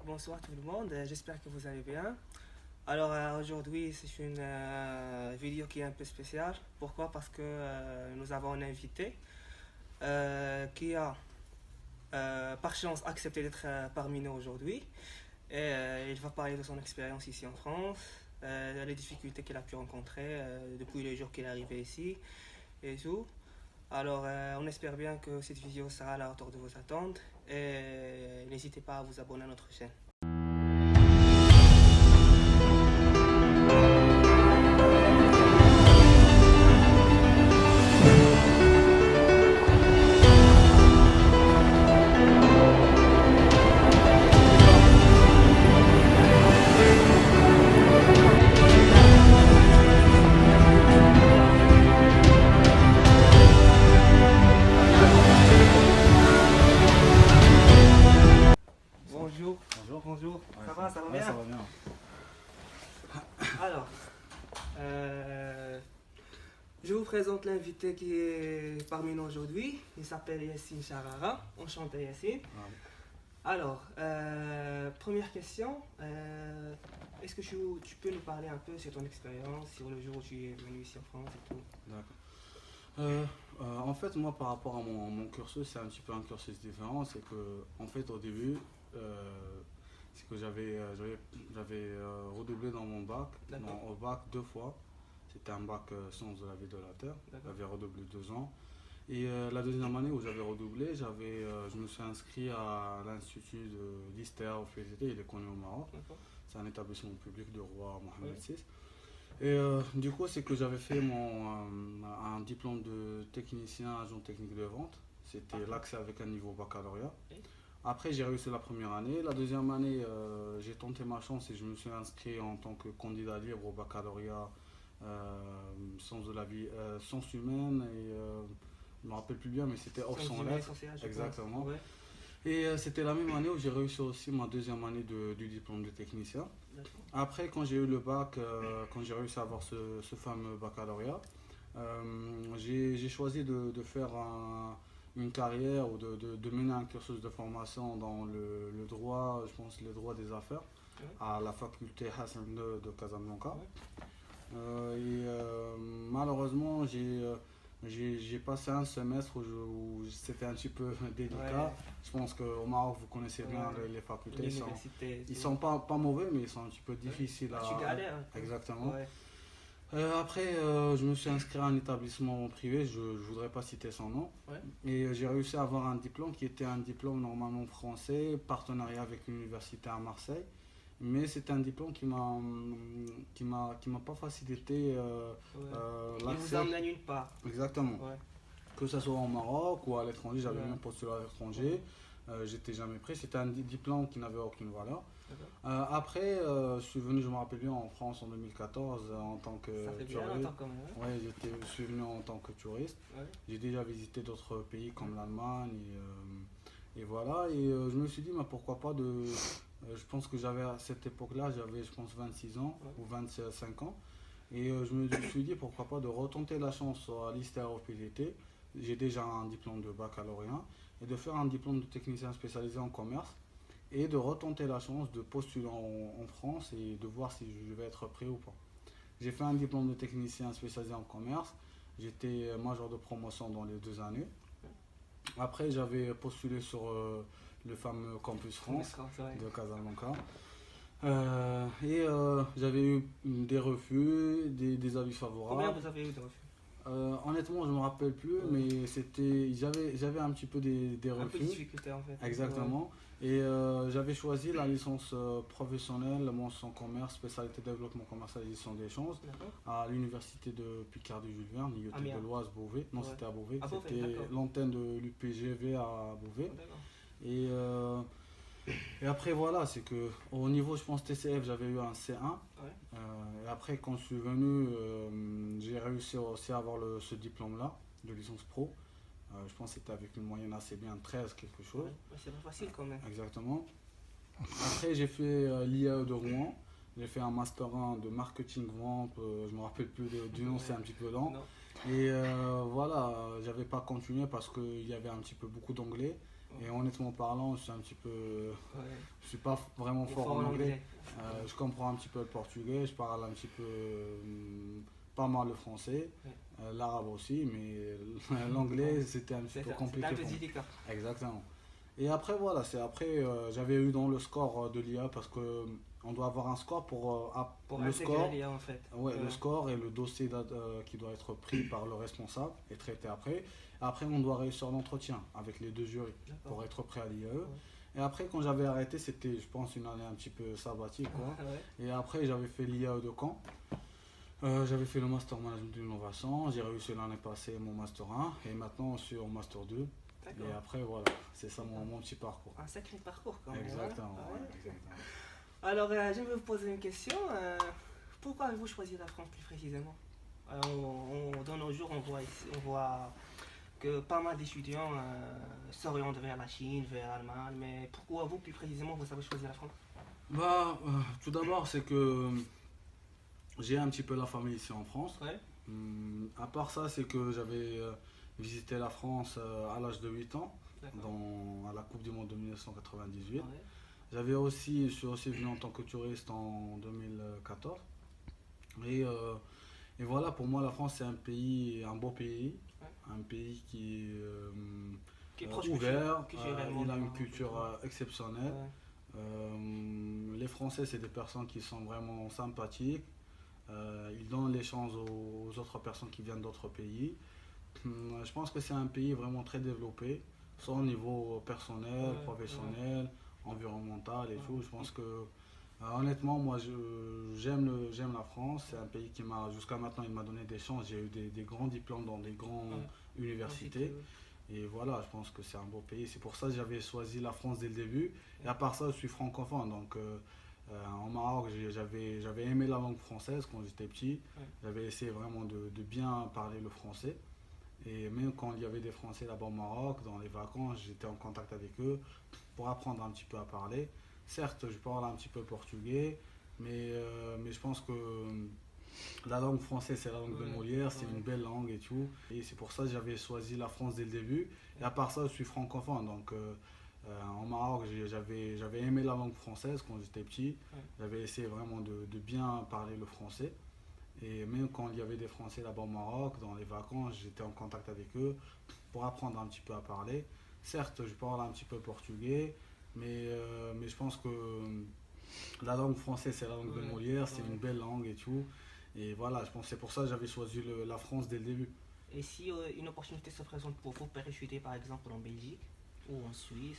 Bonsoir tout le monde, j'espère que vous allez bien. Alors aujourd'hui c'est une vidéo qui est un peu spéciale. Pourquoi? Parce que nous avons un invité qui a par chance accepté d'être parmi nous aujourd'hui. Et il va parler de son expérience ici en France, les difficultés qu'il a pu rencontrer depuis le jour qu'il est arrivé ici et tout. Alors on espère bien que cette vidéo sera à la hauteur de vos attentes et n'hésitez pas à vous abonner à notre chaîne. Bonjour. Bonjour. Bonjour. Ouais, Ça va ouais, bien? ça va bien. Alors, je vous présente l'invité qui est parmi nous aujourd'hui. Il s'appelle Yassine Charara. Enchanté Yassine. Ouais. Alors, première question. Est-ce que tu peux nous parler un peu sur ton expérience, sur le jour où tu es venu ici en France et tout? D'accord. En fait, moi, par rapport à mon cursus, c'est un petit peu un cursus différent. C'est que, en fait, au début, c'est que j'avais redoublé dans mon bac, au bac 2 fois. C'était un bac sciences de la vie de la Terre. J'avais redoublé 2 ans. Et la deuxième année où j'avais redoublé, je me suis inscrit à l'Institut d'Istea au PVT, il est connu au Maroc. C'est un établissement public du roi Mohamed VI. Et du coup, c'est que j'avais fait un diplôme de technicien agent technique de vente. C'était l'accès avec un niveau baccalauréat. Après, j'ai réussi la première année. La deuxième année, j'ai tenté ma chance et je me suis inscrit en tant que candidat libre au baccalauréat sciences de la vie, sciences humaines et je ne me rappelle plus bien, mais c'était option lettres. Exactement. Ouais. Et c'était la même année où j'ai réussi aussi ma deuxième année du diplôme de technicien. Après, quand j'ai eu le bac, quand j'ai réussi à avoir ce fameux baccalauréat, j'ai choisi de faire une carrière ou de mener un cursus de formation dans le droit, je pense le droit des affaires, à la faculté Hassan II de Casablanca. Malheureusement, j'ai passé un semestre où c'était un petit peu délicat. Ouais. Je pense qu'au Maroc, vous connaissez bien les facultés. Ils sont pas mauvais, mais ils sont un petit peu difficiles à... Tu galères. Exactement. Ouais. Après, je me suis inscrit à un établissement privé, je ne voudrais pas citer son nom. Ouais. Et j'ai réussi à avoir un diplôme qui était un diplôme normalement français, partenariat avec une université à Marseille. Mais c'est un diplôme qui m'a pas facilité Il l'accès. vous emmène nulle part. Exactement. Ouais. Que ce soit au Maroc ou à l'étranger, j'avais même postulé à l'étranger. J'étais jamais pris. C'était un diplôme qui n'avait aucune valeur. Après, je suis venu, je me rappelle bien, en France en 2014 en tant que Ça fait bien touriste. longtemps quand même. Ouais, je suis venu en tant que touriste. Ouais. J'ai déjà visité d'autres pays comme l'Allemagne et voilà. Et je me suis dit, mais pourquoi pas je pense que j'avais à cette époque-là, j'avais je pense 26 ans ou 25 ans. Et je me suis dit, pourquoi pas de retenter la chance à l'ISTER au PVT. J'ai déjà un diplôme de baccalauréat et de faire un diplôme de technicien spécialisé en commerce et de retenter la chance de postuler en France et de voir si je vais être pris ou pas. J'ai fait un diplôme de technicien spécialisé en commerce. J'étais major de promotion dans les 2 années. Après, j'avais postulé sur le fameux Campus France de Casablanca. J'avais eu des refus, des avis favorables. Combien vous avez eu de refus? Honnêtement, je ne me rappelle plus, mais j'avais un petit peu des refus. Un peu de difficulté en fait. Exactement. Et j'avais choisi la licence professionnelle, mention commerce, spécialité développement commercial et gestion d'échanges D'accord. à l'université de Picardie-Jules Verne, IUT Amiens. de l'Oise, Beauvais. Non, Ouais. c'était à Beauvais. À Beauvais, C'était d'accord. l'antenne de l'UPGV à Beauvais. Oh, d'accord. Et, euh, et après, voilà, c'est que au niveau, je pense, TCF, j'avais eu un C1. Ouais. Et après, quand je suis venu, j'ai réussi aussi à avoir ce diplôme-là de licence pro. Je pense que c'était avec une moyenne assez bien, 13 quelque chose. Ouais. Ouais, c'est pas facile quand même. Exactement. Après, j'ai fait l'IAE de Rouen. J'ai fait un master 1 de marketing vente. Je me rappelle plus du nom, c'est un petit peu lent. Non. Et voilà, j'avais pas continué parce qu'il y avait un petit peu beaucoup d'anglais. Et honnêtement parlant, je suis un petit peu, Ouais. je suis pas vraiment Il est fort fort en en anglais. anglais. Je comprends un petit peu le portugais, je parle un petit peu, pas mal le français, l'arabe aussi, mais l'anglais c'était un petit peu C'est compliqué un peu pour moi. délicat. Exactement. Et après voilà, c'est après j'avais eu dans le score de l'IA parce que on doit avoir un score pour Pour le intégrer score. l'IA en fait. Ouais, le score et le dossier qui doit être pris par le responsable et traité après. Après, on doit réussir l'entretien avec les deux jurys D'accord. pour être prêt à l'IAE. Et après, quand j'avais arrêté, c'était, je pense, une année un petit peu sabbatique, quoi. Ouais. Et après, j'avais fait l'IAE de Caen. J'avais fait le Master Management de l'innovation. J'ai réussi l'année passée mon Master 1. Et maintenant, je suis en Master 2. D'accord. Et après, voilà, c'est ça mon petit parcours. Un sacré parcours quand même. Exactement, Hein. ouais, Ouais. exactement. Alors, j'aimerais vous poser une question. Pourquoi avez-vous choisi la France plus précisément? Dans nos jours, on voit que pas mal d'étudiants s'orientent vers la Chine, vers l'Allemagne, mais pourquoi vous, plus précisément, vous avez choisi la France? Bah, tout d'abord, c'est que j'ai un petit peu la famille ici en France. Ouais. À part ça, c'est que j'avais visité la France à l'âge de 8 ans, D'accord. à la Coupe du Monde de 1998. Ouais. Je suis aussi venu en tant que touriste en 2014. Et, euh, et voilà, pour moi, la France, c'est un beau pays, Ouais. un pays qui est Qui est proche ouvert, culturellement. il a une culture exceptionnelle. Ouais. Les Français, c'est des personnes qui sont vraiment sympathiques. Ils donnent les chances aux autres personnes qui viennent d'autres pays. Je pense que c'est un pays vraiment très développé, soit au niveau personnel, Ouais, professionnel, environnemental et ouais. tout. Je pense que, honnêtement, moi, j'aime la France. C'est un pays qui m'a, jusqu'à maintenant, il m'a donné des chances. J'ai eu des grands diplômes dans des grandes Ouais. universités. Et voilà, je pense que c'est un beau pays. C'est pour ça que j'avais choisi la France dès le début. Et à part ça, je suis francophone. Donc, en Maroc, j'avais aimé la langue française quand j'étais petit. Ouais. J'avais essayé vraiment de bien parler le français. Et même quand il y avait des Français là-bas au Maroc, dans les vacances, j'étais en contact avec eux pour apprendre un petit peu à parler. Certes, je parle un petit peu portugais, mais je pense que la langue française, c'est la langue de Ouais, Molière, c'est ouais. une belle langue et tout. Et c'est pour ça que j'avais choisi la France dès le début. Et à part ça, je suis francophone. Donc, en Maroc, j'avais aimé la langue française quand j'étais petit. Ouais. J'avais essayé vraiment de bien parler le français. Et même quand il y avait des Français là-bas au Maroc, dans les vacances, j'étais en contact avec eux pour apprendre un petit peu à parler. Certes, je parle un petit peu portugais, mais je pense que la langue française, c'est la langue de Ouais, Molière, c'est ouais. une belle langue et tout. Et voilà, je pense que c'est pour ça que j'avais choisi la France dès le début. Et si une opportunité se présente pour vous parachuter par exemple en Belgique ou en Suisse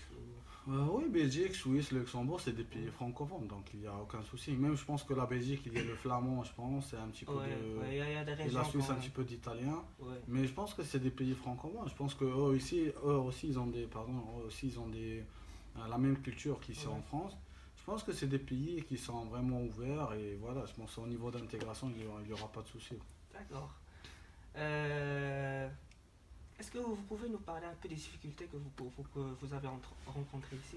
Oui, Belgique, Suisse, Luxembourg, c'est des pays francophones, donc il n'y a aucun souci. Même je pense que la Belgique, il y a le flamand, je pense, c'est un petit peu Ouais, de... ouais, y a des Et régions la Suisse, quand un même. petit peu d'italien. Ouais. Mais je pense que c'est des pays francophones. Je pense que eux aussi, ils ont la même culture qu'ici Ouais. en France. Je pense que c'est des pays qui sont vraiment ouverts et voilà, je pense qu'au niveau d'intégration, il y aura pas de souci. D'accord. Euh, Est-ce que vous pouvez nous parler un peu des difficultés que vous avez rencontrées ici?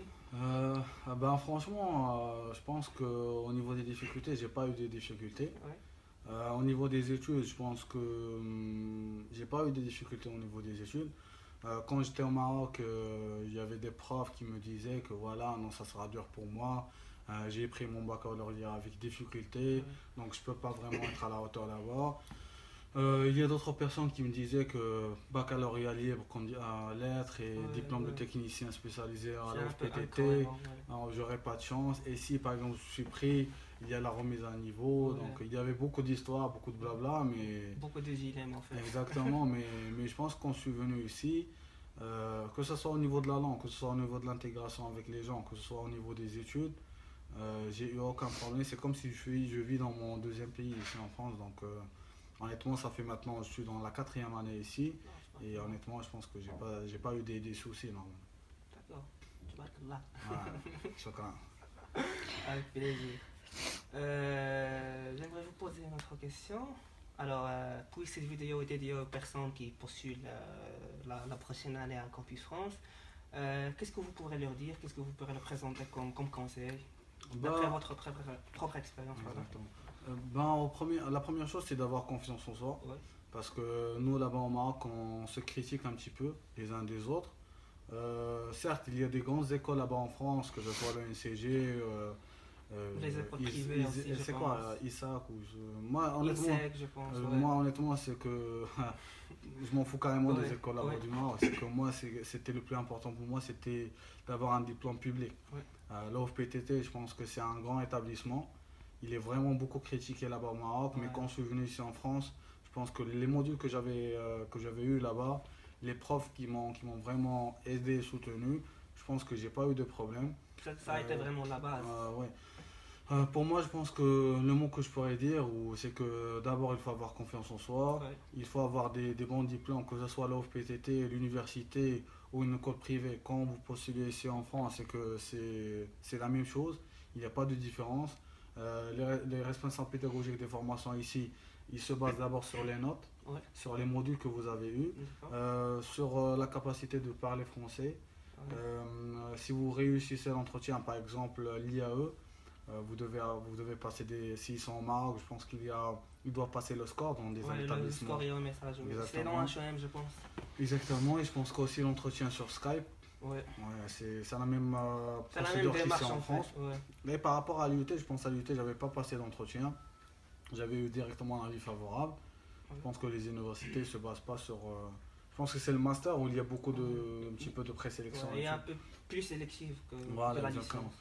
Franchement, je pense qu'au niveau des difficultés, j'ai pas eu de difficultés. Ouais. Au niveau des études, je pense que j'ai pas eu de difficultés au niveau des études. Quand j'étais au Maroc, il y avait des profs qui me disaient que voilà, non, ça sera dur pour moi. J'ai pris mon baccalauréat avec difficulté, Ouais. donc je peux pas vraiment être à la hauteur là-bas. Il y a d'autres personnes qui me disaient que baccalauréat libre à lettres et Ouais, diplôme de ouais. technicien spécialisé à C'est la un peu FPTT, incohérent. Ouais. alors j'aurais pas de chance. Et si par exemple je suis pris, il y a la remise à niveau. Ouais. Donc il y avait beaucoup d'histoires, beaucoup de blabla, mais Beaucoup de dilemmes en fait. exactement. mais je pense que quand je suis venu ici, Que ce soit au niveau de la langue, que ce soit au niveau de l'intégration avec les gens, que ce soit au niveau des études, j'ai eu aucun problème. C'est comme si je vis dans mon deuxième pays ici en France. Donc honnêtement, ça fait maintenant, je suis dans la quatrième année ici. Non, c'est Et parfait. honnêtement, je pense que j'ai pas eu des soucis non. D'accord. Tabarakallah. Voilà, chacun. Avec plaisir. J'aimerais vous poser une autre question. Alors, puis cette vidéo est dédiée aux personnes qui postulent la prochaine année à Campus France. Qu'est-ce que vous pourrez leur dire? Qu'est-ce que vous pourrez leur présenter comme conseil? D'après Bah, votre propre expérience, pardon. exactement. La première chose, c'est d'avoir confiance en soi. Ouais. Parce que nous, là-bas au Maroc, on se critique un petit peu les uns des autres. Certes, il y a des grandes écoles là-bas en France, que ce soit le NCG, Les écoles privées aussi, je c'est pense. quoi, Isaac moi, honnêtement, INSEC, je pense. Ouais. moi, honnêtement, c'est que je m'en fous carrément des Ouais, écoles là-bas ouais. du Maroc. C'est que moi, c'était le plus important pour moi, c'était d'avoir un diplôme public. Ouais. L'OFPTT, je pense que c'est un grand établissement. Il est vraiment beaucoup critiqué là-bas au Maroc, mais Ouais. quand je suis venu ici en France, je pense que les modules que j'avais eu là-bas, les profs qui m'ont vraiment aidé et soutenu, je pense que j'ai pas eu de problème. Ça a été vraiment la base. Ouais. Pour moi, je pense que le mot que je pourrais dire, c'est que d'abord, il faut avoir confiance en soi, Ouais. il faut avoir des bons diplômes, que ce soit l'OFPTT, l'université ou une école privée. Quand vous postulez ici en France, c'est que c'est la même chose, il n'y a pas de différence. Les responsables pédagogiques des formations ici, ils se basent d'abord sur les notes, Ouais. sur les modules que vous avez eus, D'accord. sur la capacité de parler français. Ouais. Si vous réussissez l'entretien, par exemple l'IAE, vous devez passer s'ils sont au Maroc, je pense ils doivent passer le score dans des Ouais, le établissements. score et un message. Oui. C'est dans Exactement. HM, je pense. Exactement, et je pense qu'aussi l'entretien sur Skype, Ouais. ouais, c'est la même C'est la même procédure qu'ici démarche en en fait. France. Ouais. Mais par rapport à l'IUT, je pense à l'IUT, j'avais pas passé d'entretien. J'avais eu directement un avis favorable. Ouais. Je pense que les universités se basent pas sur. Je pense que c'est le master où il y a beaucoup un petit peu de présélection. Ouais, et un peu plus sélective que Voilà, la exactement. licence.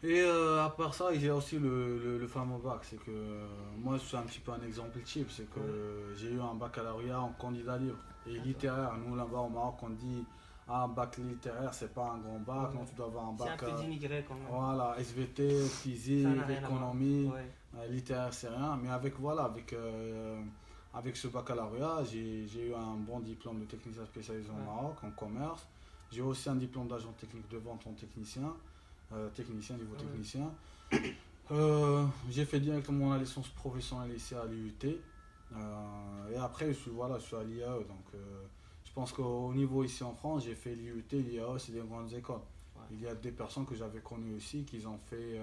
Et à part ça, il y a aussi le fameux bac. C'est que moi, je suis un petit peu un exemple type. C'est que j'ai eu un baccalauréat en candidat libre et D'accord. littéraire. Nous, là-bas au Maroc, on dit un bac littéraire, c'est pas un grand bac. Ouais. Non, tu dois avoir un C'est un bac. peu dénigré quand même. Voilà, SVT, Ça physique, n'a rien à voir. économie, Ouais. littéraire, c'est rien. Mais avec ce baccalauréat, j'ai eu un bon diplôme de technicien spécialisé au Ouais. Maroc, en commerce. J'ai aussi un diplôme d'agent technique de vente en technicien, niveau Ouais. technicien. J'ai fait directement la licence professionnelle ici à l'IUT. Et après, je suis à l'IAE. Donc, je pense qu'au niveau ici en France, j'ai fait l'IUT, l'IAE, c'est des grandes écoles. Ouais. Il y a des personnes que j'avais connues aussi qui ont fait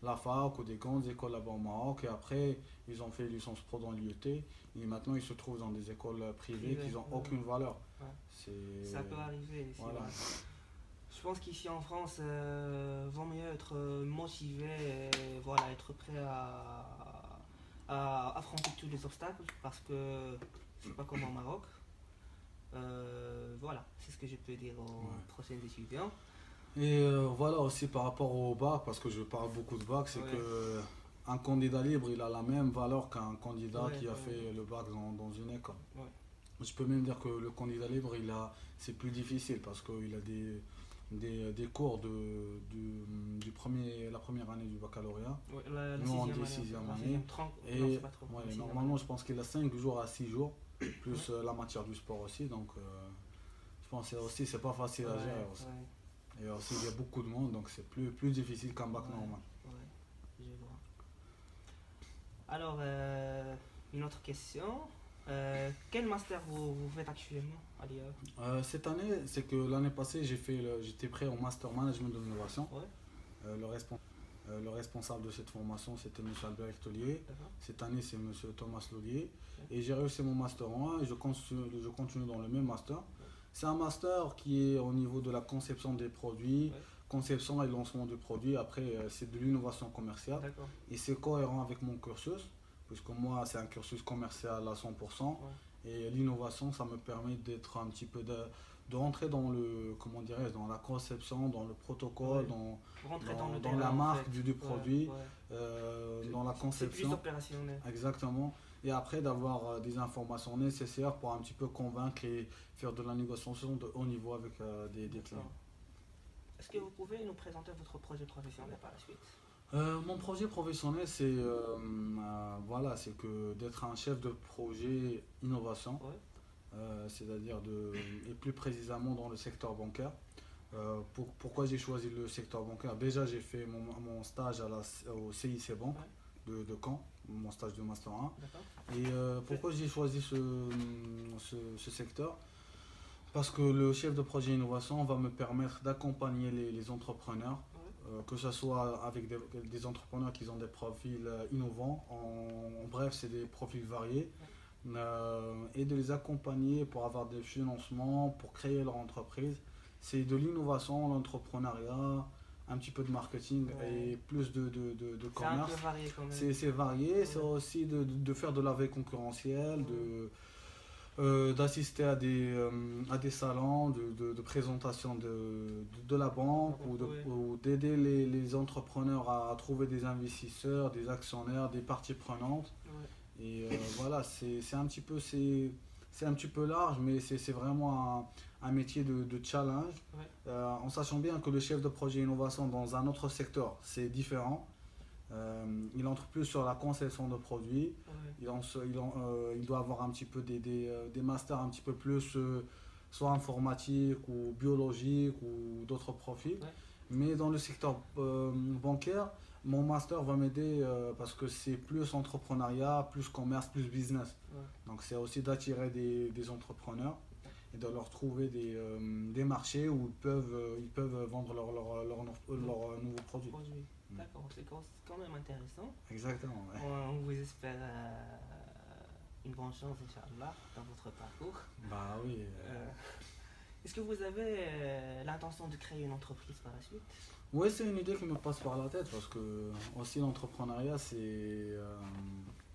la fac ou des grandes écoles là-bas au Maroc. Et après, ils ont fait licence pro dans l'IUT. Et maintenant, ils se trouvent dans des écoles privées qui n'ont Ouais. aucune valeur. Ouais. C'est... Ça peut arriver ici. Voilà. Ouais. Je pense qu'ici en France, vaut mieux être motivé et voilà, être prêt à affronter tous les obstacles parce que c'est pas comme au Maroc. Voilà, c'est ce que je peux dire aux Ouais. prochains étudiants. Et voilà aussi par rapport au bac, parce que je parle beaucoup de bac, c'est Ouais. que un candidat libre, il a la même valeur qu'un candidat Ouais, qui a ouais. fait le bac dans une école. Ouais. Je peux même dire que le candidat libre, c'est plus difficile parce qu'il a des cours la première année du baccalauréat. Ouais, la Nous, on dit sixième sixième la année. sixième, 30, Et non, c'est pas trop. ouais, La sixième normalement, année. je pense qu'il a 5 jours à 6 jours, plus la matière du sport aussi. Donc, je pense que aussi, c'est pas facile à Ouais, gérer aussi. ouais, Et aussi, il y a beaucoup de monde, donc c'est plus difficile qu'un bac ouais, normal. ouais, je vois. Alors, une autre question. Quel master vous faites actuellement à l'IA? Cette année, c'est que l'année passée, j'étais prêt au Master Management de l'innovation. Ouais, Le responsable de cette formation, c'était M. Albert Tollier. d'accord. Cette année, c'est M. Thomas Laulier. Ok. Et j'ai réussi mon Master 1 et je continue dans le même Master. C'est un Master qui est au niveau de la conception des produits, Ouais. conception et lancement de produits. Après, c'est de l'innovation commerciale. D'accord. Et c'est cohérent avec mon cursus, puisque moi, c'est un cursus commercial à 100%. Ouais. Et l'innovation, ça me permet d'être un petit peu de rentrer dans le, comment dirais-je, dans la conception, dans le protocole, Ouais. Rentrer dans le dans la terrain en marque fait. du produit, Ouais. dans la C'est plus conception. opérationnel. Exactement. Et après d'avoir des informations nécessaires pour un petit peu convaincre et faire de la négociation de haut niveau avec des clients. D'accord. Est-ce que vous pouvez nous présenter votre projet professionnel par la suite? Mon projet professionnel, voilà, c'est que d'être un chef de projet innovation, Ouais. c'est-à-dire et plus précisément dans le secteur bancaire. Pourquoi j'ai choisi le secteur bancaire? Déjà, j'ai fait mon stage au CIC Bank de Caen, mon stage de Master 1. D'accord. Et pourquoi j'ai choisi ce secteur? Parce que le chef de projet innovation va me permettre d'accompagner les entrepreneurs, Ouais. que ce soit avec des entrepreneurs qui ont des profils innovants, en bref, c'est des profils variés, et de les accompagner pour avoir des financements, pour créer leur entreprise. C'est de l'innovation, l'entrepreneuriat, un petit peu de marketing Ouais. et plus de C'est un peu commerce. varié quand même. C'est varié, c'est Ouais. aussi de faire de la veille concurrentielle, d'assister à des salons de présentation de la banque Ouais. ou d'aider les entrepreneurs à trouver des investisseurs, des actionnaires, des parties prenantes. Ouais. Et voilà, c'est un petit peu large, mais c'est vraiment un métier de challenge. Ouais. En sachant bien que le chef de projet innovation dans un autre secteur, c'est différent. Il entre plus sur la conception de produits. Ouais. Il doit avoir un petit peu des masters un petit peu plus, soit informatique ou biologique ou d'autres profils. Ouais. Mais dans le secteur bancaire, mon master va m'aider parce que c'est plus entrepreneuriat, plus commerce, plus business. Ouais. Donc c'est aussi d'attirer des entrepreneurs et de leur trouver des marchés où ils peuvent vendre leurs nouveaux produits. Produit. D'accord, c'est quand même intéressant. Exactement. Ouais. On vous espère une bonne chance, Inch'Allah, dans votre parcours. Bah oui. Est-ce que vous avez l'intention de créer une entreprise par la suite? Oui, c'est une idée qui me passe par la tête parce que aussi l'entrepreneuriat,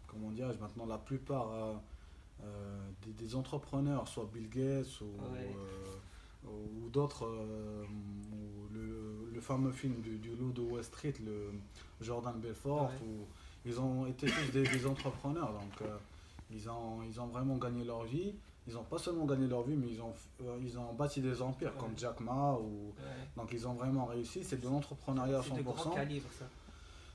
comment dirais-je, maintenant la plupart des entrepreneurs, soit Bill Gates Ouais. ou d'autres, ou le fameux film du loup de Wall Street, le Jordan Belfort, Ouais. où ils ont été tous des entrepreneurs, donc ils ont vraiment gagné leur vie. Ils n'ont pas seulement gagné leur vie, mais ils ont bâti des empires comme Ouais. Jack Ma. Donc ils ont vraiment réussi. C'est de l'entrepreneuriat à C'est de grand 100%. calibre ça.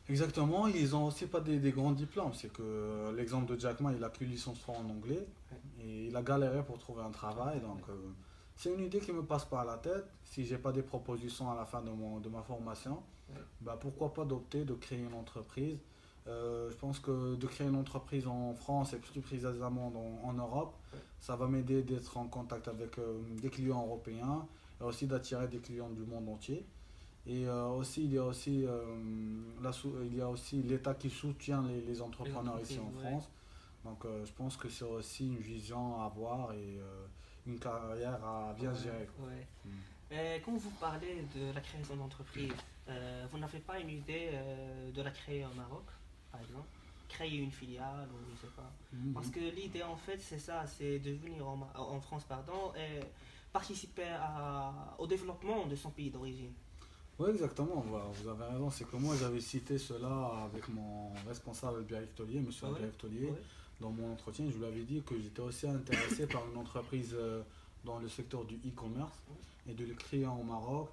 Exactement, ils ont aussi pas des grands diplômes. C'est que l'exemple de Jack Ma, il a que licence 3 en anglais et il a galéré pour trouver un travail. Donc c'est une idée qui me passe par la tête. Si j'ai pas des propositions à la fin de ma formation, Ouais. bah pourquoi pas d'opter de créer une entreprise. Je pense que de créer une entreprise en France et plus précisément en Europe, Ouais. ça va m'aider d'être en contact avec des clients européens et aussi d'attirer des clients du monde entier. Et aussi, il y a aussi l'État qui soutient les entrepreneurs ici en Ouais. France. Donc je pense que c'est aussi une vision à avoir et une carrière à bien Ouais. gérer. Ouais. Mm. Quand vous parlez de la création d'entreprise, vous n'avez pas une idée de la créer au Maroc, par exemple? Créer une filiale ou je sais pas. Parce que l'idée en fait c'est ça, c'est de venir en France pardon, et participer au développement de son pays d'origine. Oui, exactement, voilà, vous avez raison. C'est que moi j'avais cité cela avec mon responsable Biaïftolier, monsieur Ouais. Biaïftolier, Ouais. dans mon entretien. Je lui avais dit que j'étais aussi intéressé par une entreprise dans le secteur du e-commerce et de le créer au Maroc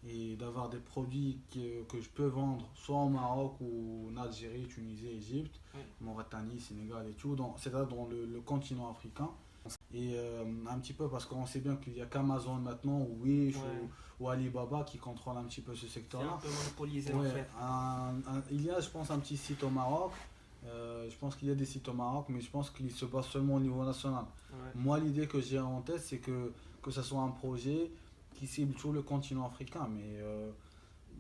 et d'avoir des produits que je peux vendre soit au Maroc ou en Algérie, Tunisie, Égypte, Ouais. Mauritanie, Sénégal et tout, c'est-à-dire dans le continent africain. Et un petit peu parce qu'on sait bien qu'il n'y a qu'Amazon maintenant ou Wish Ouais. ou Alibaba qui contrôle un petit peu ce C'est un secteur-là. peu monopolisé en Ouais, fait. il y a, je pense, un petit site au Maroc. Je pense qu'il y a des sites au Maroc, mais je pense qu'il se passe seulement au niveau national. Ouais. Moi, l'idée que j'ai en tête, c'est que ce soit un projet qui cible tout le continent africain. Mais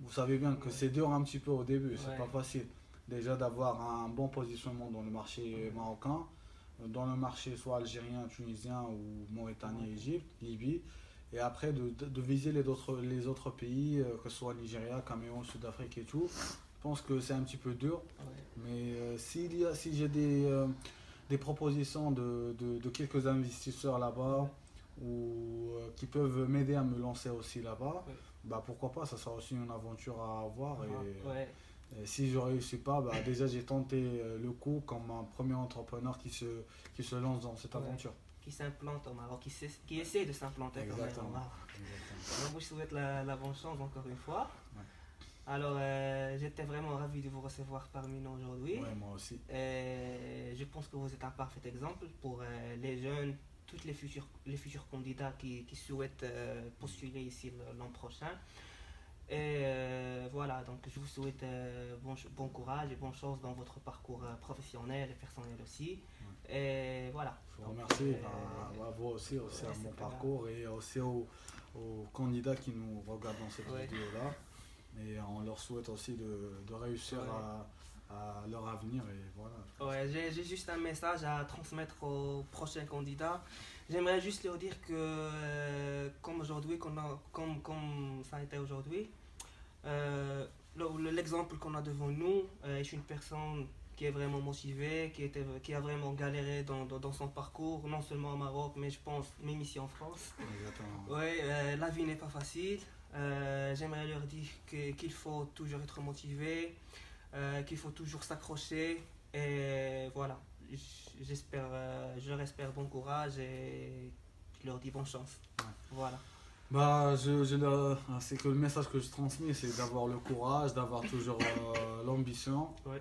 vous savez bien que Ouais. c'est dur un petit peu au début, c'est Ouais. pas facile. Déjà d'avoir un bon positionnement dans le marché marocain, dans le marché soit algérien, tunisien ou Mauritanie, Ouais. Égypte, Libye. Et après de viser les autres pays, que ce soit Nigeria, Cameroun, Sud-Afrique et tout. Je pense que c'est un petit peu dur. Ouais. Mais si j'ai des propositions de quelques investisseurs là-bas, ou qui peuvent m'aider à me lancer aussi là-bas, Ouais. bah pourquoi pas, ça sera aussi une aventure à avoir. Ouais. Et si je réussis pas, bah déjà j'ai tenté le coup comme un premier entrepreneur qui se lance dans cette Ouais. aventure. Qui s'implante au Maroc, qui essaie de s'implanter quand même au Exactement. Maroc. Exactement. Donc, moi, je souhaite la bonne chance encore une fois. Ouais. Alors, j'étais vraiment ravi de vous recevoir parmi nous aujourd'hui. Ouais, moi aussi. Et je pense que vous êtes un parfait exemple pour les jeunes, tous les futurs candidats qui souhaitent postuler ici l'an prochain. Et voilà, donc je vous souhaite bon courage et bonne chance dans votre parcours professionnel et personnel aussi. Et voilà. Je vous Donc, remercie à vous aussi, à c'est mon pas grave. parcours et aussi aux candidats qui nous regardent dans cette Ouais. vidéo-là. Et on leur souhaite aussi de réussir Ouais. à leur avenir. Et voilà. Ouais, j'ai juste un message à transmettre aux prochains candidats. J'aimerais juste leur dire que, comme aujourd'hui, comme ça a été aujourd'hui, l'exemple qu'on a devant nous est une personne qui est vraiment motivée, qui a vraiment galéré dans son parcours, non seulement au Maroc, mais je pense même ici en France. Exactement. Ouais, la vie n'est pas facile. J'aimerais leur dire qu'il faut toujours être motivé, qu'il faut toujours s'accrocher. Et voilà, je leur espère bon courage et je leur dis bonne chance. Ouais. Voilà. Bah, c'est que le message que je transmets, c'est d'avoir le courage, d'avoir toujours l'ambition, Ouais.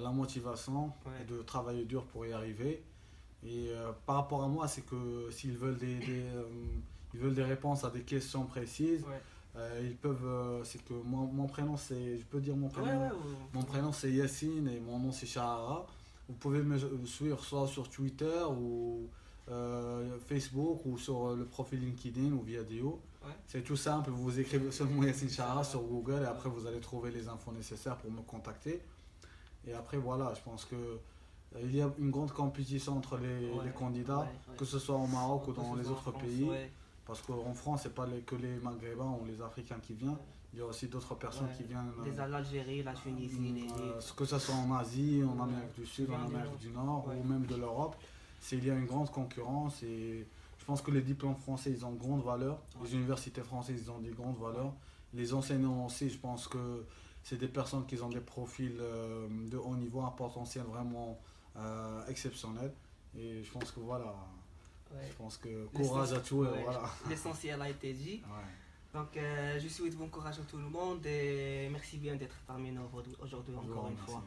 la motivation, Ouais. et de travailler dur pour y arriver. Et par rapport à moi, c'est que s'ils veulent ils veulent des réponses à des questions précises, Ouais. ils peuvent. C'est que mon prénom, c'est. Je peux dire mon prénom. Ouais, Mon prénom, c'est Yassine et mon nom, c'est Shahara. Vous pouvez me suivre soit sur Twitter ou Facebook ou sur le profil LinkedIn ou Viadeo. Ouais. C'est tout simple, vous écrivez seulement Yassine Shahara sur Google et après vous allez trouver les infos nécessaires pour me contacter. Et après, voilà, je pense que il y a une grande compétition entre les candidats, ouais. que ce soit au Maroc ou Que dans ce les soit en autres France, pays. ouais. Parce qu'en France, c'est pas que les Maghrébins ou les Africains qui viennent, il y a aussi d'autres personnes Ouais. qui viennent. L'Algérie, la Tunisie, l'Égypte. Que ce soit en Asie, en Ouais. Amérique du Sud, en Bien du Amérique Nord. du Nord Ouais. ou même de l'Europe, il y a une grande concurrence et je pense que les diplômes français ils ont de grandes valeurs, Ouais. les universités françaises ils ont des grandes valeurs, les enseignants aussi, je pense que c'est des personnes qui ont des profils de haut niveau, un potentiel vraiment exceptionnel et je pense que voilà, Ouais. je pense que courage à tous et Ouais. voilà. L'essentiel a été dit. Ouais. Donc, je souhaite bon courage à tout le monde et merci bien d'être parmi nous aujourd'hui Je vous encore une remercie. fois.